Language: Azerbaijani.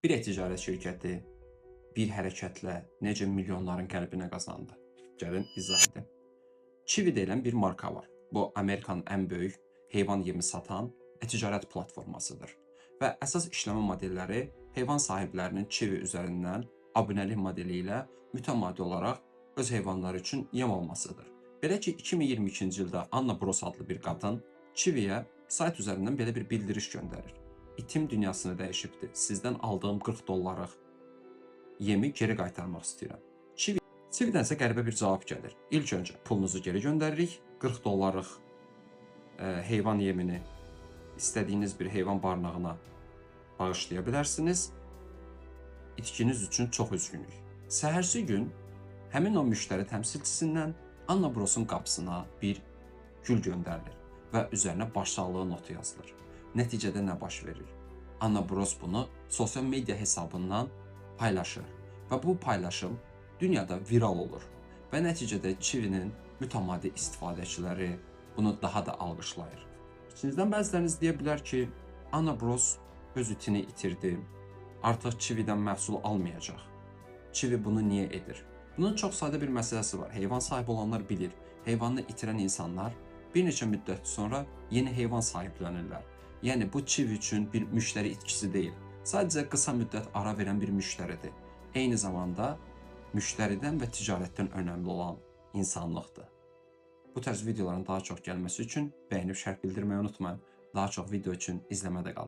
Bir e-ticarət şirkəti bir hərəkətlə necə milyonların qəlbinə qazandı? Gəlin izah edim. Chewy deyilən bir marka var. Bu, Amerikanın ən böyük heyvan yemi satan e-ticarət platformasıdır və əsas işləmə modelləri heyvan sahiblərinin Chewy üzərindən abunəlik modeli ilə mütəmadi olaraq öz heyvanları üçün yem almasıdır. Belə ki, 2022-ci ildə Anna Bros adlı bir qadın Chewy-yə sayt üzərindən belə bir bildiriş göndərir. İtim dünyasını dəyişibdir. Sizdən aldığım 40 dollarlıq yemi geri qaytarmaq istəyirəm. Chewy-dən isə qəribə bir cavab gəlir. İlk öncə pulunuzu geri göndəririk. 40 dollarlıq heyvan yemini istədiyiniz bir heyvan barınağına bağışlaya bilərsiniz. İtkiniz üçün çox üzgünük. Səhərsi gün həmin o müştəri təmsilçisindən Anna Bros'un qapısına bir gül göndərilir və üzərinə başsağlığı notu yazılır. Nəticədə nə baş verir? Anna Bros bunu sosial media hesabından paylaşır və bu paylaşım dünyada viral olur və nəticədə Chewy-nin mütəmadi istifadəçiləri bunu daha da alqışlayır. İçinizdən bəziləriniz deyə bilər ki, Anna Bros öz itini itirdi, artıq Chewy-dən məhsul almayacaq. Chewy bunu niyə edir? Bunun çox sadə bir məsələsi var. Heyvan sahibi olanlar bilir. Heyvanını itirən insanlar bir neçə müddət sonra yeni heyvan sahiblənirlər. Yəni bu Chewy üçün bir müştəri itkisi deyil. Sadəcə qısa müddət ara verən bir müştəridir. Eyni zamanda müştəridən və ticarətdən önəmli olan insanlıqdır. Bu tərz videoların daha çox gəlməsi üçün bəyənib şərh bildirməyi unutmayın. Daha çox video üçün izləmədə qalın.